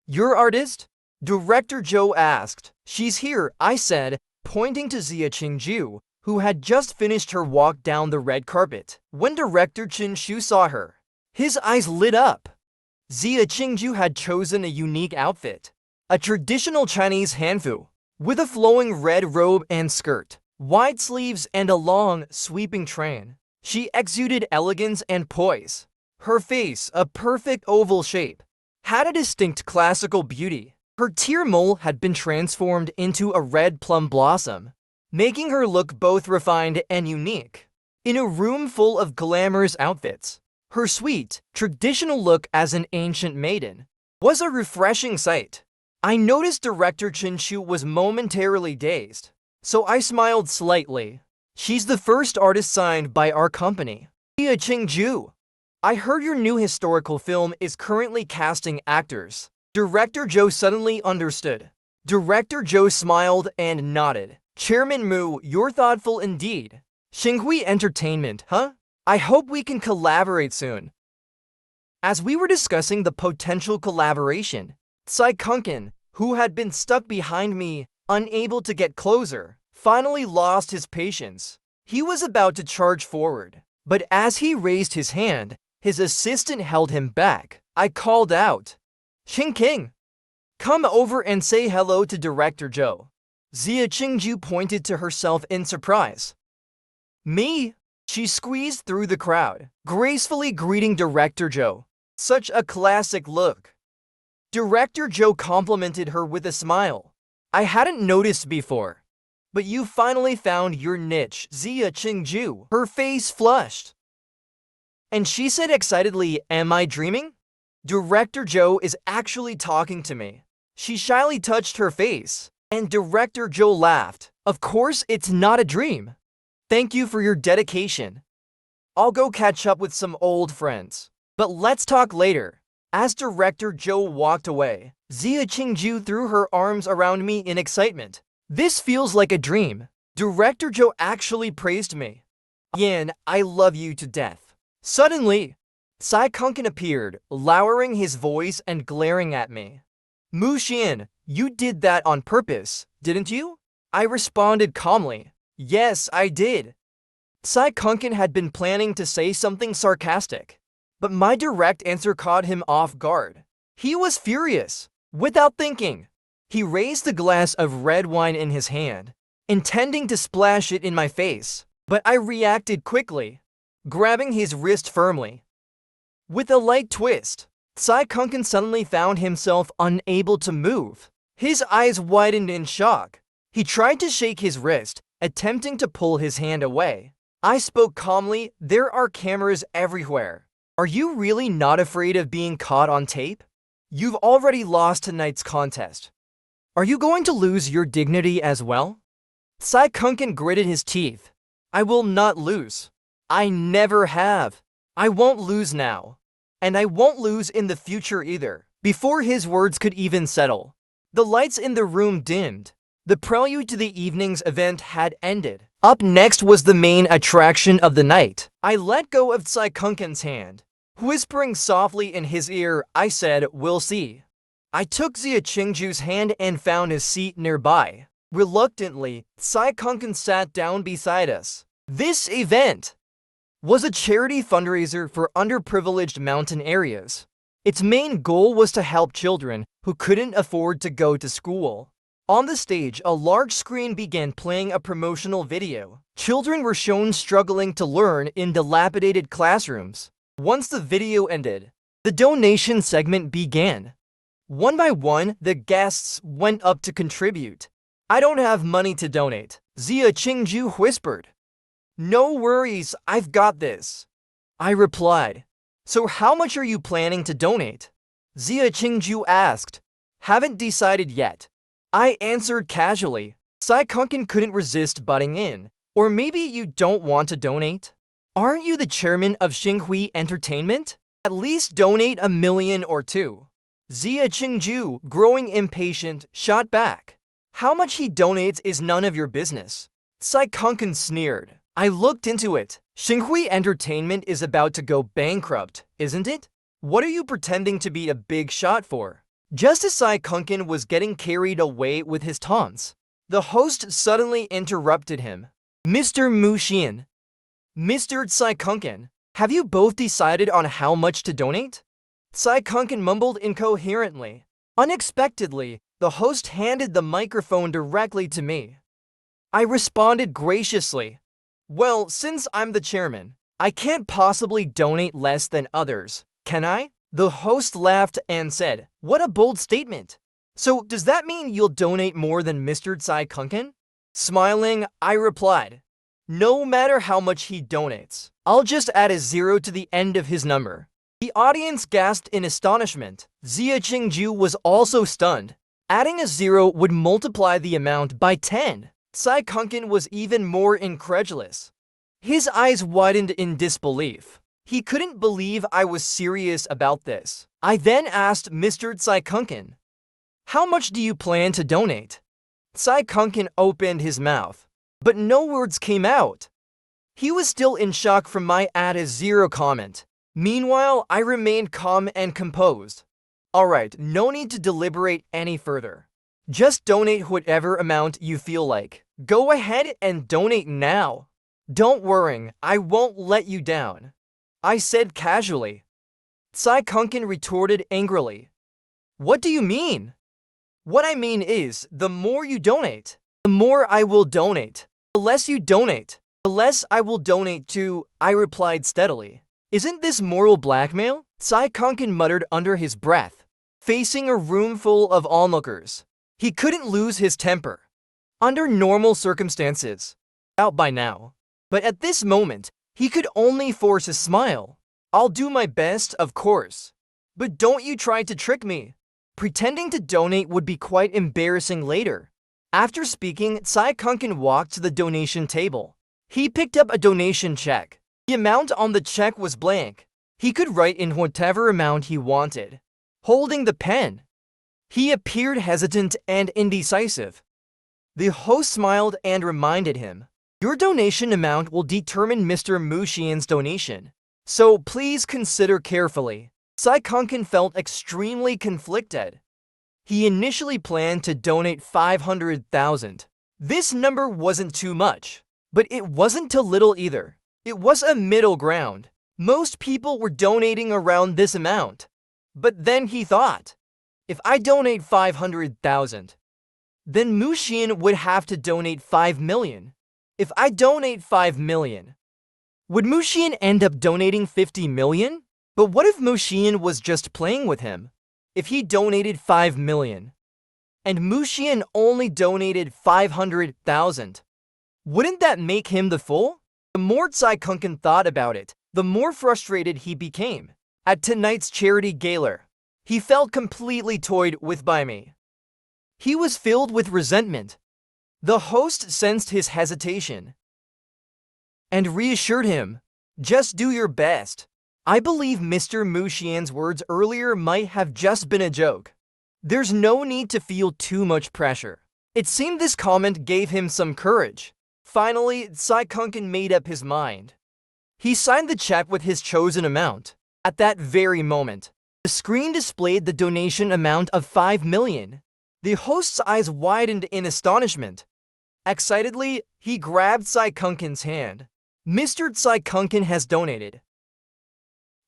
"Your artist?" Director Zhou asked. "She's here," I said, pointing to Zia Qingju, who had just finished her walk down the red carpet. When Director Qin Shu saw her, his eyes lit up. Zia Qingju had chosen a unique outfit, a traditional Chinese hanfu, with a flowing red robe and skirt, wide sleeves, and a long, sweeping train. She exuded elegance and poise. Her face, a perfect oval shape, had a distinct classical beauty. Her tear mole had been transformed into a red plum blossom, making her look both refined and unique. In a room full of glamorous outfits, her sweet, traditional look as an ancient maiden was a refreshing sight. I noticed Director Qin Shu was momentarily dazed, so I smiled slightly. "She's the first artist signed by our company." "Zia Qingju, I heard your new historical film is currently casting actors." Director Zhou suddenly understood. Director Zhou smiled and nodded. "Chairman Mu, you're thoughtful indeed. Xinghui Entertainment, huh? I hope we can collaborate soon." As we were discussing the potential collaboration, Tsai Kunkin, who had been stuck behind me, unable to get closer, finally lost his patience. He was about to charge forward, but as he raised his hand, his assistant held him back. I called out, "Qing King, come over and say hello to Director Zhou." Zia Qingju pointed to herself in surprise. "Me?" She squeezed through the crowd, gracefully greeting Director Zhou. Such a classic look. Director Zhou complimented her with a smile. "I hadn't noticed before, but you finally found your niche, Zia Qingju." Her face flushed, and she said excitedly, "Am I dreaming? Director Zhou is actually talking to me." She shyly touched her face, and Director Zhou laughed. "Of course it's not a dream. Thank you for your dedication. I'll go catch up with some old friends, but let's talk later." As Director Zhou walked away, Zia Qingju threw her arms around me in excitement. "This feels like a dream. Director Zhou actually praised me. Yan, I love you to death." Suddenly, Tsai Kunkin appeared, lowering his voice and glaring at me. "Mu Xian, you did that on purpose, didn't you?" I responded calmly. "Yes, I did." Tsai Kunkin had been planning to say something sarcastic, but my direct answer caught him off guard. He was furious. Without thinking, he raised the glass of red wine in his hand, intending to splash it in my face, but I reacted quickly, grabbing his wrist firmly. With a light twist, Tsai Kunkin suddenly found himself unable to move. His eyes widened in shock. He tried to shake his wrist, attempting to pull his hand away. I spoke calmly, "There are cameras everywhere. Are you really not afraid of being caught on tape? You've already lost tonight's contest. Are you going to lose your dignity as well?" Kunken gritted his teeth. "I will not lose. I never have. I won't lose now. And I won't lose in the future either." Before his words could even settle, the lights in the room dimmed. The prelude to the evening's event had ended. Up next was the main attraction of the night. I let go of Kunken's hand. Whispering softly in his ear, I said, "We'll see." I took Zia Qingju's hand and found a seat nearby. Reluctantly, Kunken sat down beside us. This event was a charity fundraiser for underprivileged mountain areas. Its main goal was to help children who couldn't afford to go to school. On the stage, a large screen began playing a promotional video. Children were shown struggling to learn in dilapidated classrooms. Once the video ended, the donation segment began. One by one, the guests went up to contribute. "I don't have money to donate," Zia Qingju whispered. "No worries, I've got this," I replied. "So how much are you planning to donate?" Zia Qingju asked. "Haven't decided yet," I answered casually. Kunken couldn't resist butting in. "Or maybe you don't want to donate? Aren't you the chairman of Xinghui Entertainment? At least donate $1 million or $2 million. Zia Qingju, growing impatient, shot back. "How much he donates is none of your business." Kunken sneered. I looked into it. Xinghui Entertainment is about to go bankrupt, isn't it? What are you pretending to be a big shot for? Just as Kunken was getting carried away with his taunts, the host suddenly interrupted him. "Mr. Mu Xian, Mr. Kunken, have you both decided on how much to donate?" Kunken mumbled incoherently. Unexpectedly, the host handed the microphone directly to me. I responded graciously. "Well, since I'm the chairman, I can't possibly donate less than others, can I?" The host laughed and said, "What a bold statement. So does that mean you'll donate more than Mr. Kunken?" Smiling, I replied, "No matter how much he donates, I'll just add a 0 to the end of his number." The audience gasped in astonishment. Zia Qingju was also stunned. Adding a 0 would multiply the amount by 10. Kunken was even more incredulous. His eyes widened in disbelief. He couldn't believe I was serious about this. I then asked Mr. Kunken, "How much do you plan to donate?" Kunken opened his mouth, but no words came out. He was still in shock from my add a 0 comment. Meanwhile, I remained calm and composed. "Alright, no need to deliberate any further. Just donate whatever amount you feel like. Go ahead and donate now. Don't worry, I won't let you down," I said casually. Kunken retorted angrily. "What do you mean?" "What I mean is, the more you donate, the more I will donate. The less you donate, the less I will donate too," I replied steadily. "Isn't this moral blackmail?" Kunken muttered under his breath, facing a room full of onlookers. He couldn't lose his temper. Under normal circumstances, out by now. But at this moment, he could only force a smile. "I'll do my best, of course. But don't you try to trick me. Pretending to donate would be quite embarrassing later." After speaking, Kunken walked to the donation table. He picked up a donation check. The amount on the check was blank. He could write in whatever amount he wanted. Holding the pen, he appeared hesitant and indecisive. The host smiled and reminded him, "Your donation amount will determine Mr. Mu Xian's donation, so please consider carefully." Kunken felt extremely conflicted. He initially planned to donate 500,000. This number wasn't too much, but it wasn't too little either. It was a middle ground. Most people were donating around this amount. But then he thought, if I donate 500,000, then Mu Xian would have to donate 5 million. If I donate 5 million, would Mu Xian end up donating 50 million? But what if Mu Xian was just playing with him? If he donated 5 million, and Mushian only donated 500,000. Wouldn't that make him the fool? The more Tsai Kunken thought about it, the more frustrated he became. At tonight's charity gala, he felt completely toyed with by me. He was filled with resentment. The host sensed his hesitation and reassured him, "Just do your best." I believe Mr. Mushian's words earlier might have just been a joke. There's no need to feel too much pressure. It seemed this comment gave him some courage. Finally, Tsai Kunken made up his mind. He signed the check with his chosen amount. At that very moment, the screen displayed the donation amount of 5 million. The host's eyes widened in astonishment. Excitedly, he grabbed Tsai Kunken's hand. "Mr. Tsai Kunken has donated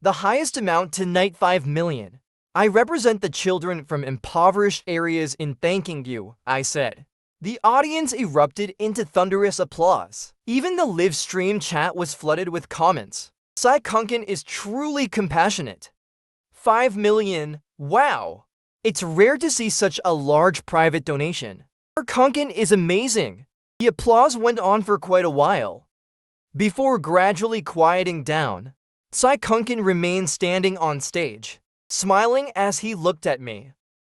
the highest amount tonight, 5 million. I represent the children from impoverished areas in thanking you," I said. The audience erupted into thunderous applause. Even the live stream chat was flooded with comments. Tsai Kunken is truly compassionate. 5 million, wow! It's rare to see such a large private donation. Mr. Kunken is amazing. The applause went on for quite a while. Before gradually quieting down, Tsai Kunken remained standing on stage, smiling as he looked at me.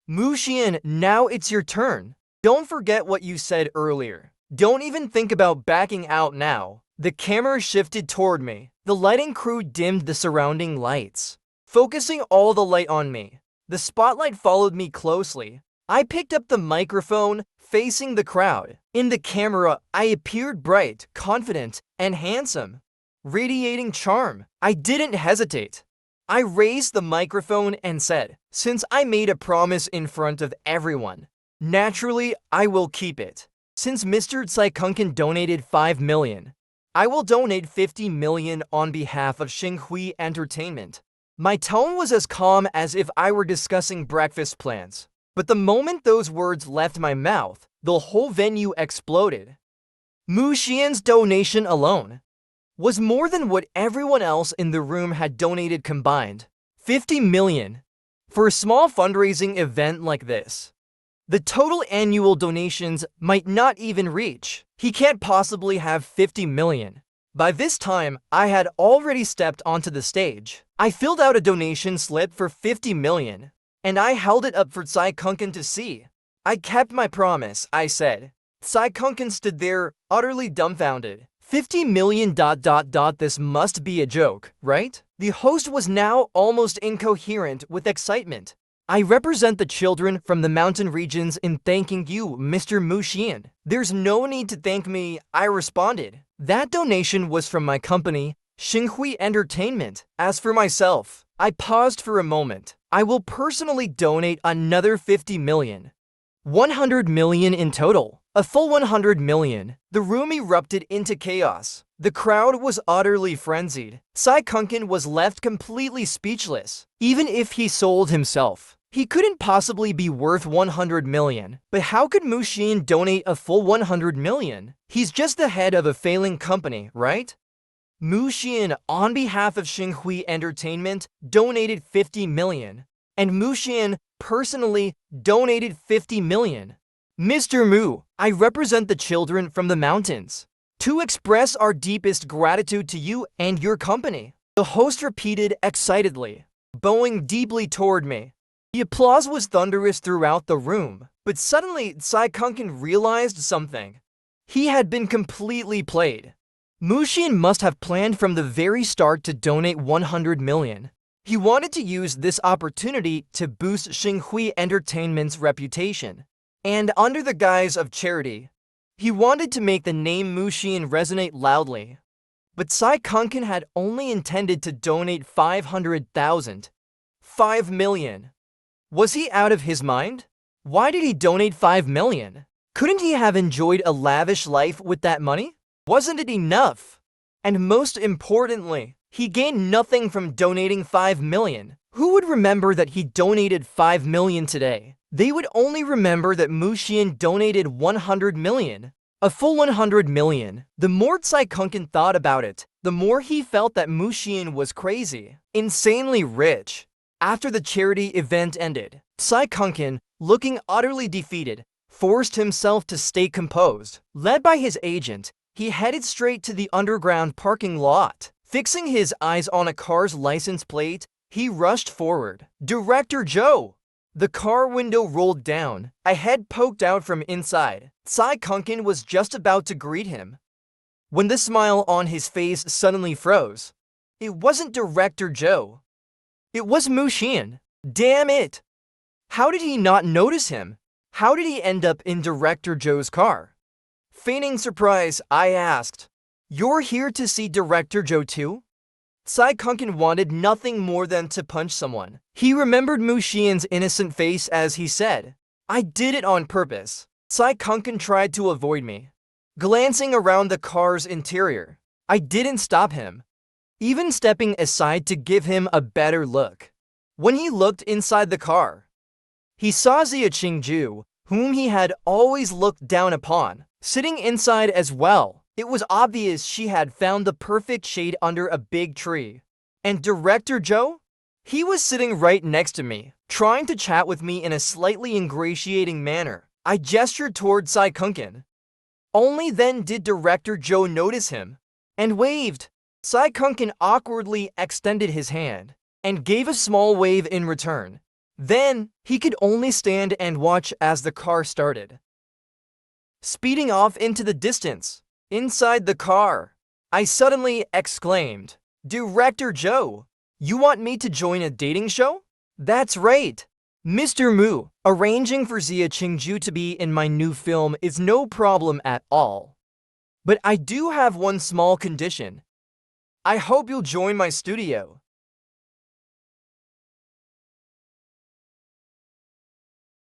"Mushian, now it's your turn. Don't forget what you said earlier. Don't even think about backing out now." The camera shifted toward me. The lighting crew dimmed the surrounding lights, focusing all the light on me. The spotlight followed me closely. I picked up the microphone, facing the crowd. In the camera, I appeared bright, confident, and handsome, radiating charm. I didn't hesitate. I raised the microphone and said, "Since I made a promise in front of everyone, naturally, I will keep it. Since Mr. Tsai Kunken donated 5 million, I will donate 50 million on behalf of Xinghui Entertainment." My tone was as calm as if I were discussing breakfast plans. But the moment those words left my mouth, the whole venue exploded. Mushian's donation alone was more than what everyone else in the room had donated combined. 50 million. For a small fundraising event like this, the total annual donations might not even reach. He can't possibly have 50 million. By this time, I had already stepped onto the stage. I filled out a donation slip for 50 million, and I held it up for Tsai Kunken to see. "I kept my promise," I said. Tsai Kunken stood there, utterly dumbfounded. 50 million ... This must be a joke, right? The host was now almost incoherent with excitement. "I represent the children from the mountain regions in thanking you, Mr. Mushian." "There's no need to thank me," I responded. "That donation was from my company, Xinghui Entertainment. As for myself," I paused for a moment, "I will personally donate another 50 million. 100 million in total. A full 100 million. The room erupted into chaos. The crowd was utterly frenzied. Tsai Kunken was left completely speechless. Even if he sold himself, he couldn't possibly be worth 100 million. But how could Mushian donate a full 100 million? He's just the head of a failing company, right? Mushian, on behalf of Xinghui Entertainment, donated 50 million. And Mushian personally donated 50 million. "Mr. Mu, I represent the children from the mountains to express our deepest gratitude to you and your company," the host repeated excitedly, bowing deeply toward me. The applause was thunderous throughout the room, but suddenly Tsai Kunken realized something. He had been completely played. Mushian must have planned from the very start to donate 100 million. He wanted to use this opportunity to boost Xinghui Entertainment's reputation. And under the guise of charity, he wanted to make the name Mushian resonate loudly. But Tsai Kunken had only intended to donate 500,000. 5 million. Was he out of his mind? Why did he donate 5 million? Couldn't he have enjoyed a lavish life with that money? Wasn't it enough? And most importantly, he gained nothing from donating 5 million. Who would remember that he donated 5 million today? They would only remember that Mushian donated 100 million. A full 100 million. The more Tsai Kunken thought about it, the more he felt that Mushian was crazy, insanely rich. After the charity event ended, Tsai Kunken, looking utterly defeated, forced himself to stay composed. Led by his agent, he headed straight to the underground parking lot. Fixing his eyes on a car's license plate, he rushed forward. "Director Joe!" The car window rolled down. A head poked out from inside. Tsai Kunkin was just about to greet him when the smile on his face suddenly froze. It wasn't Director Joe. It was Mu Xian. Damn it! How did he not notice him? How did he end up in Director Joe's car? Feigning surprise, I asked, "You're here to see Director Joe too?" Tsai Kunkin wanted nothing more than to punch someone. He remembered Mu Xian's innocent face as he said, "I did it on purpose." Tsai Kunkin tried to avoid me. Glancing around the car's interior, I didn't stop him, even stepping aside to give him a better look. When he looked inside the car, he saw Xia Qingju, whom he had always looked down upon, sitting inside as well. It was obvious she had found the perfect shade under a big tree. And Director Joe? He was sitting right next to me, trying to chat with me in a slightly ingratiating manner. I gestured toward Tsai Kunkin. Only then did Director Joe notice him, and waved. Tsai Kunkin awkwardly extended his hand, and gave a small wave in return. Then, he could only stand and watch as the car started, speeding off into the distance. Inside the car, I suddenly exclaimed, "Director Joe, you want me to join a dating show?" "That's right, Mr. Mu. Arranging for Xia Qingju to be in my new film is no problem at all. But I do have one small condition. I hope you'll join my studio."